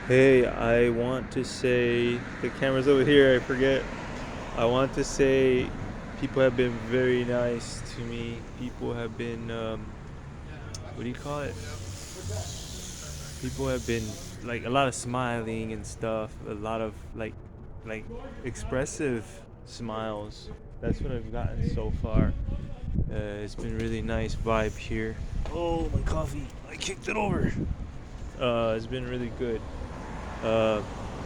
Hey, I want to say the camera's over here. I forget. I want to say people have been very nice to me. People have been, what do you call it? People have been like a lot of smiling and stuff. A lot of like expressive smiles. That's what I've gotten so far. It's been really nice vibe here. Oh, my coffee! I kicked it over. It's been really good. Uh,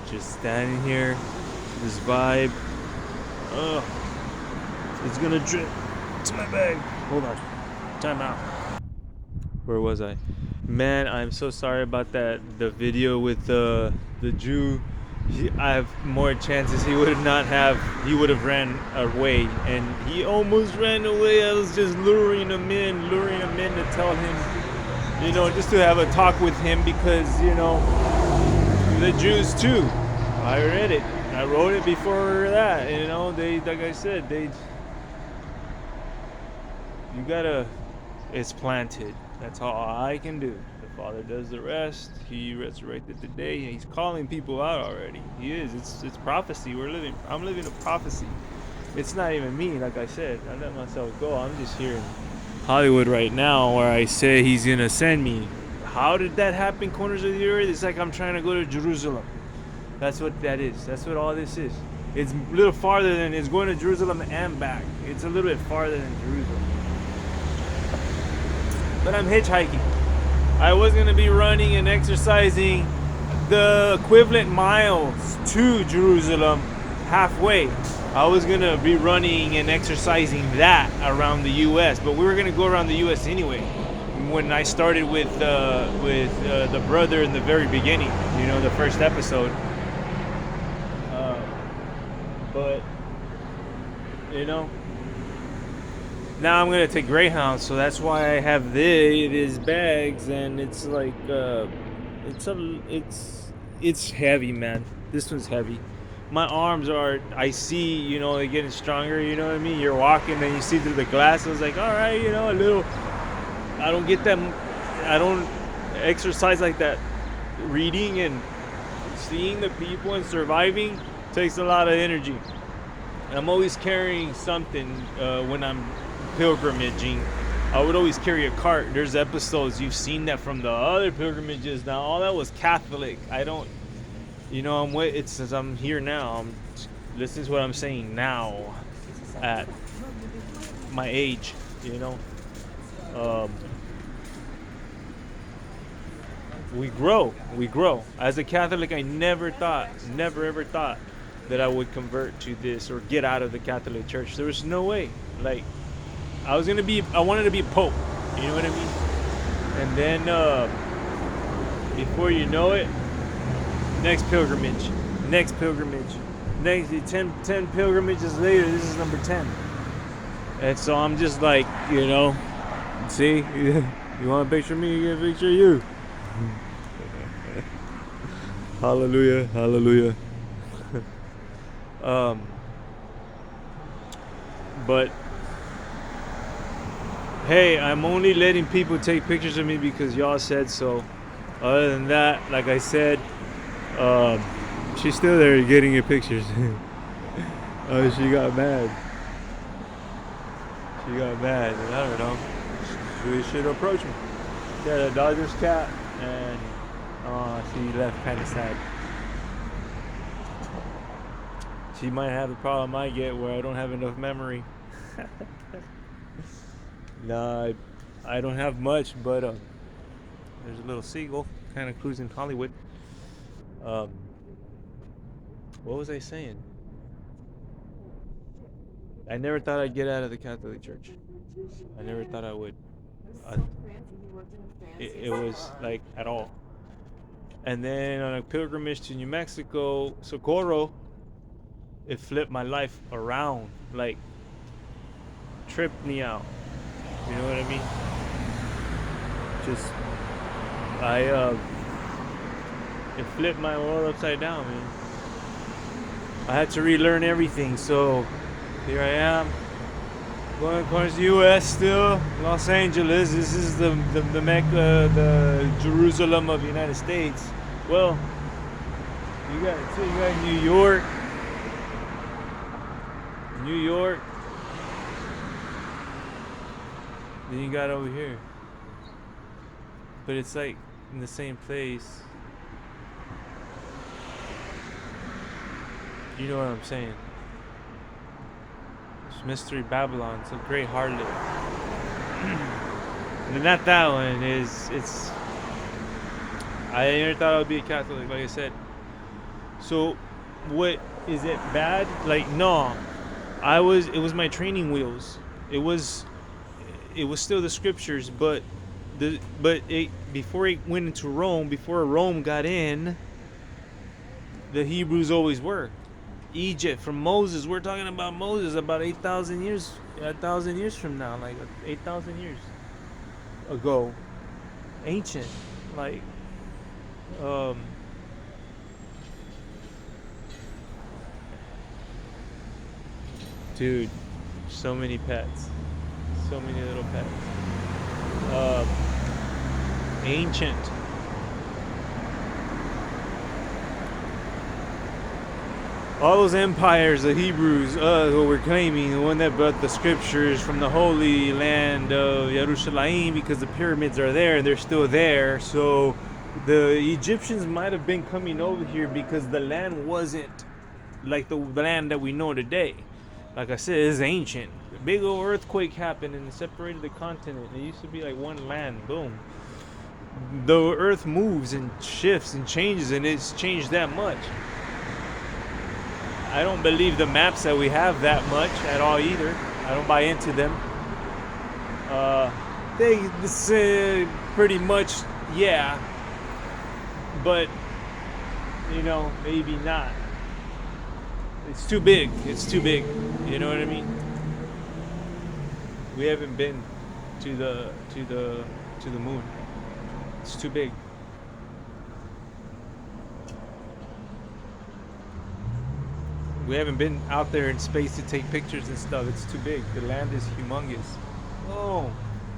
just standing here, this vibe. Oh, it's gonna drip to my bag. Hold on, time out. Where was I? Man, I'm so sorry about that. The video with the Jew. I have more chances he would not have. He would have ran away, and he almost ran away. I was just luring him in to tell him, just to have a talk with him because the Jews too. I read it. I wrote it before that. They, like I said, you gotta. It's planted. That's all I can do. The Father does the rest. He resurrected today. He's calling people out already. He is. It's prophecy. I'm living a prophecy. It's not even me. Like I said, I let myself go. I'm just here in Hollywood right now, where I say He's gonna send me. How did that happen? Corners of the earth. It's like I'm trying to go to Jerusalem. That's what that is. That's what all this is. It's a little farther than it's going to Jerusalem and back. It's a little bit farther than Jerusalem. But I'm hitchhiking. I was going to be running and exercising the equivalent miles to Jerusalem halfway. I was going to be running and exercising that around the U.S., but we were going to go around the U.S. anyway. When I started with the brother in the very beginning, the first episode. But now I'm gonna take Greyhound, so that's why I have these bags, and it's like it's heavy, man. This one's heavy. My arms are. I see, they're getting stronger. You know what I mean? You're walking, and you see through the glass. I was like, all right, a little. I don't get that. I don't exercise like that. Reading and seeing the people and surviving takes a lot of energy. I'm always carrying something when I'm pilgrimaging. I would always carry a cart. There's episodes you've seen that from the other pilgrimages. Now all that was Catholic. I don't, It's since I'm here now. This is what I'm saying now, at my age. We grow. As a Catholic, I never ever thought that I would convert to this or get out of the Catholic Church. There was no way. Like, I wanted to be Pope. You know what I mean? And then, before you know it, next pilgrimage. Next 10 pilgrimages later, this is number 10. And so I'm just like, see, you want a picture of me, you get a picture of you. Hallelujah, hallelujah. But hey, I'm only letting people take pictures of me because y'all said so. Other than that, like I said, she's still there getting your pictures. Oh, she got mad. And I don't know. She should approach me. She had a Dodgers cap, and she left kind of sad. She might have the problem I get where I don't have enough memory. Nah, I don't have much, but there's a little seagull kind of cruising Hollywood. What was I saying? I never thought I'd get out of the Catholic Church. I never thought I would. It was like at all. And then on a pilgrimage to New Mexico, Socorro, it flipped my life around, like tripped me out. You know what I mean? It flipped my world upside down, man. I had to relearn everything, so here I am, going towards the U.S. still, Los Angeles. This is the Mecca, the Jerusalem of the United States. Well, You got New York, New York. Then you got over here, but it's like in the same place. You know what I'm saying? It's Mystery Babylon. It's a great harlot. And not that one is. It's. I never thought I would be a Catholic, like I said. So, what is it bad? Like, no, I was. It was my training wheels. It was still the scriptures, but before it went into Rome, before Rome got in, the Hebrews always were. Egypt from Moses. We're talking about Moses about 8,000 years, 1,000 years from now, like 8,000 years ago. Ancient, like. Dude, so many pets, so many little pets. Ancient. All those empires, the Hebrews, who were claiming, the one that brought the scriptures from the Holy Land of Jerusalem, because the pyramids are there and they're still there. So the Egyptians might have been coming over here because the land wasn't like the land that we know today. Like I said, it's ancient. A big old earthquake happened and it separated the continent. It used to be like one land. Boom. The earth moves and shifts and changes, and it's changed that much. I don't believe the maps that we have that much at all either. I don't buy into them. They say pretty much, yeah. But, maybe not. It's too big. It's too big. You know what I mean? We haven't been to the moon. It's too big. We haven't been out there in space to take pictures and stuff. It's too big. The land is humongous. Oh,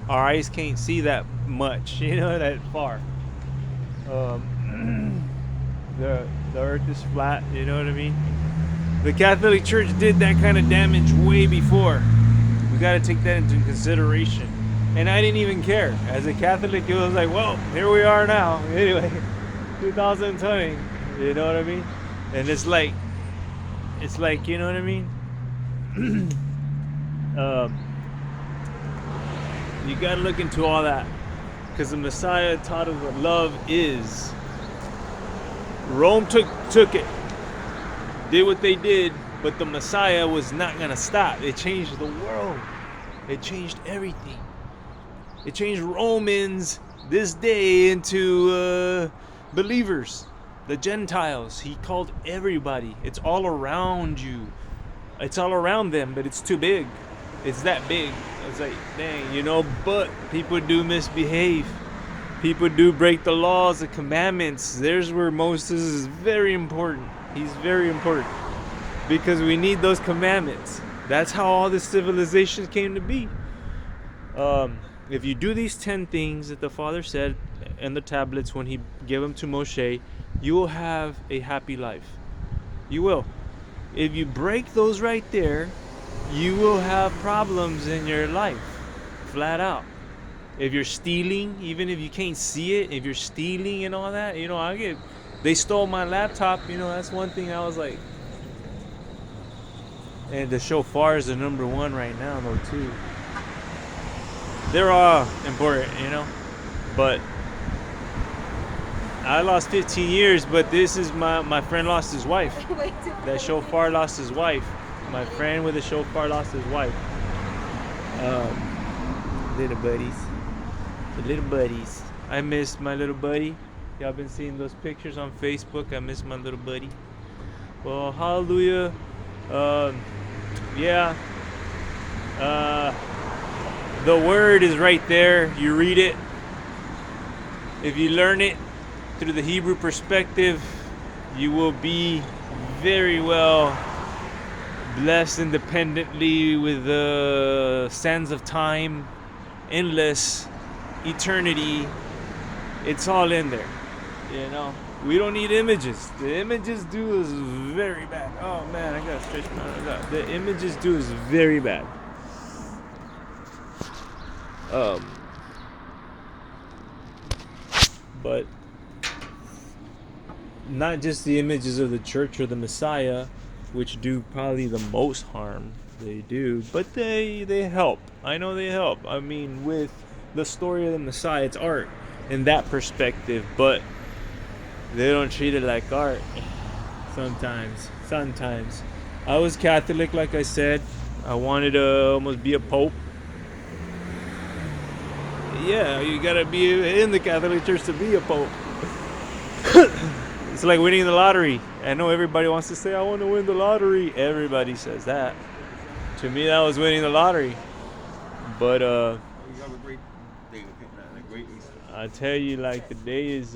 our eyes can't see that much, that far. The earth is flat, you know what I mean? The Catholic Church did that kind of damage way before. We got to take that into consideration. And I didn't even care. As a Catholic, it was like, well, here we are now. Anyway, 2020, you know what I mean? And it's like, you know what I mean? You got to look into all that. Because the Messiah taught us what love is. Rome took it. Did what they did. But the Messiah was not going to stop. It changed the world. It changed everything. It changed Romans this day into believers. The Gentiles. He called everybody. It's all around you. It's all around them, but it's too big. It's that big. It's like, dang, but people do misbehave. People do break the laws, the commandments. There's where Moses is very important. He's very important. Because we need those commandments. That's how all this civilization came to be. If you do these 10 things that the Father said in the tablets when he gave them to Moshe, you will have a happy life. You will. If you break those right there, you will have problems in your life. Flat out. If you're stealing, even if you can't see it, if you're stealing and all that, they stole my laptop, that's one thing I was like. And the shofar is the number one right now, though, too. They're all important, but I lost 15 years, but this is my friend lost his wife. That shofar lost his wife. My friend with the shofar lost his wife. Little buddies. The little buddies. I missed my little buddy. Y'all been seeing those pictures on Facebook. I miss my little buddy. Well, hallelujah. Yeah. The word is right there. You read it. If you learn it through the Hebrew perspective, you will be very well blessed independently with the sands of time, endless, eternity. It's all in there. You know, we don't need images. The images do is very bad. Oh man, I gotta stretch my arms out. The images do is very bad. Um, but not just the images of the church or the Messiah, which do probably the most harm. They do, but they help. I know they help. I mean, with the story of the Messiah, it's art in that perspective, but they don't treat it like art. Sometimes. I was Catholic, like I said. I wanted to almost be a pope. Yeah, you gotta be in the Catholic Church to be a pope. It's like winning the lottery. I know everybody wants to say, I want to win the lottery. Everybody says that. To me, that was winning the lottery. But You have a great day, a great Easter. I tell you, like the day is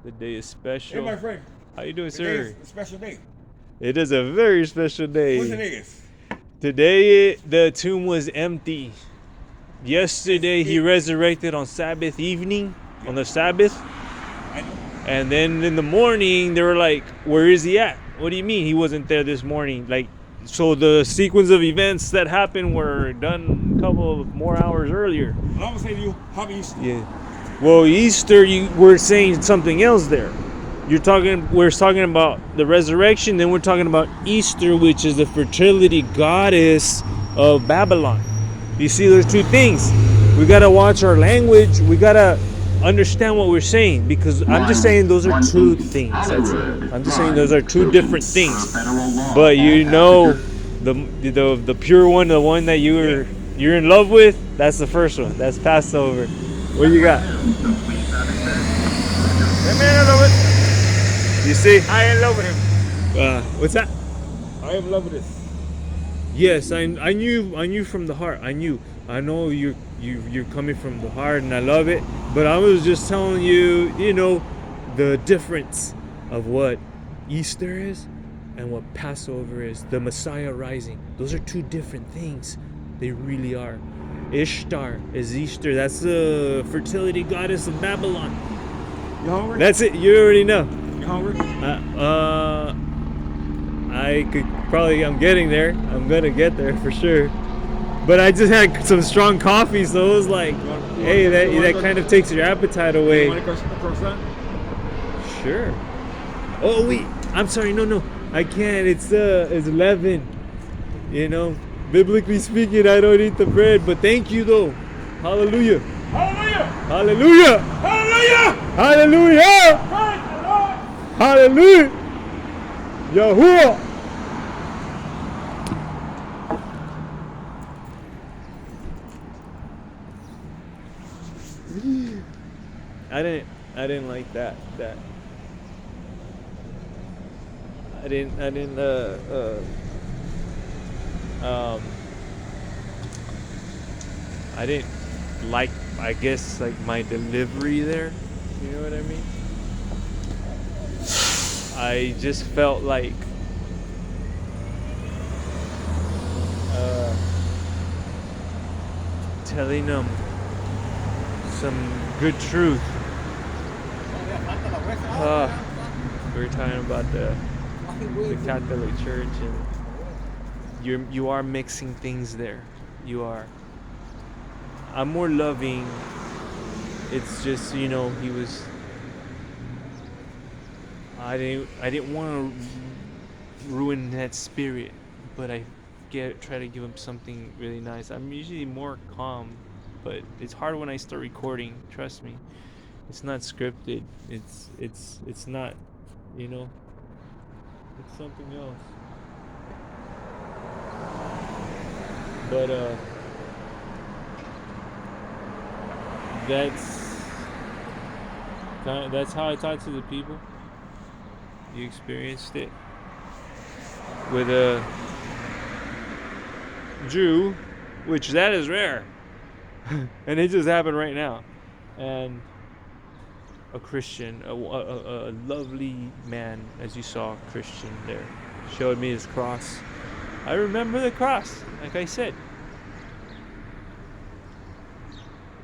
Hey, special. my friend. How you doing, Today sir? is a special day. It is a very special day. What today is? Today, the tomb was empty. Yesterday, he resurrected on Sabbath evening, on the Sabbath. I know. And then in the morning, they were like, where is he at? What do you mean he wasn't there this morning? Like, so the sequence of events that happened were done a couple of more hours earlier. And I'm gonna say to you, happy Easter. Yeah. Well, Easter, we're saying something else there. We're talking about the resurrection, then we're talking about Easter, which is the fertility goddess of Babylon. You see, there's two things. We gotta watch our language. We gotta understand what we're saying, because I'm just saying those are two things. That's it. I'm just saying those are two different things. But you know, the pure one, the one that you're in love with, that's the first one. That's Passover. What you got? That man, I love it. You see? I am in love with him. What's that? I am in love with this. Yes, I knew from the heart. I know you're coming from the heart, and I love it. But I was just telling you, you know, the difference of what Easter is and what Passover is. The Messiah rising. Those are two different things. They really are. Ishtar is Easter. That's the fertility goddess of Babylon. You hungry? That's it. You already know. You hungry? I'm getting there. I'm gonna get there for sure. But I just had some strong coffee, so it was like, hey, that kind of takes your appetite You away. want a croissant? Sure. Oh wait, I'm sorry. No, I can't. It's 11. You know, biblically speaking, I don't eat the bread. But thank you though. Hallelujah. Hallelujah! Hallelujah. Hallelujah! Hallelujah. Praise the Lord! Hallelujah. Yahuwah. I didn't like that. I didn't like, I guess, like my delivery there. You know what I mean? I just felt like telling them some good truth. We were talking about the Catholic Church, and you are mixing things there. You are. I'm more loving. It's just, you know, he was. I didn't want to ruin that spirit, but I try to give him something really nice. I'm usually more calm, but it's hard when I start recording. Trust me, it's not scripted. It's not, you know. It's something else. But that's how I talk to the people. You experienced it with a Jew, which that is rare, and it just happened right now, and a Christian, a lovely man, as you saw, Christian there, showed me his cross. I remember the cross, like I said.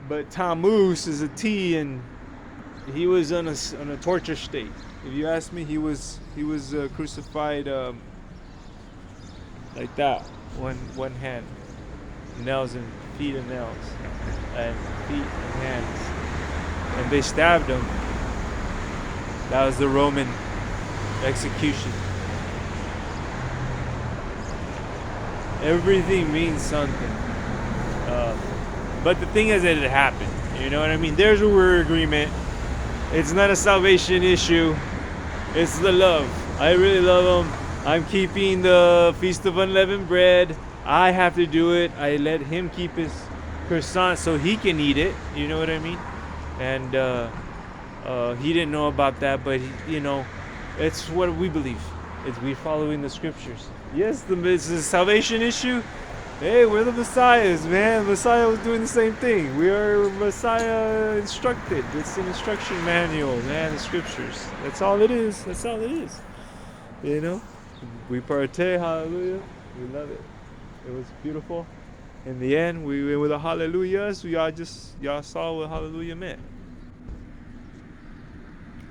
But Tammuz is a T, and he was on a torture state. If you ask me, he was crucified like that, one hand, nails and feet and nails, and feet and hands, and they stabbed him. That was the Roman execution. Everything means something. But the thing is that it happened. You know what I mean? There's a word agreement. It's not a salvation issue. It's the love. I really love him. I'm keeping the Feast of Unleavened Bread. I have to do it. I let him keep his croissant so he can eat it. You know what I mean? And he didn't know about that, but it's what we believe. It's we following the scriptures. Yes, it's a salvation issue. Hey, we're the Messiahs, man. Messiah was doing the same thing. We are Messiah instructed. It's an instruction manual, man. The scriptures. That's all it is. That's all it is. You know, we partake. Hallelujah. We love it. It was beautiful. In the end, we went with a hallelujah. So y'all saw what hallelujah meant.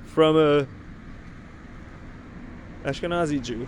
From a Ashkenazi Jew.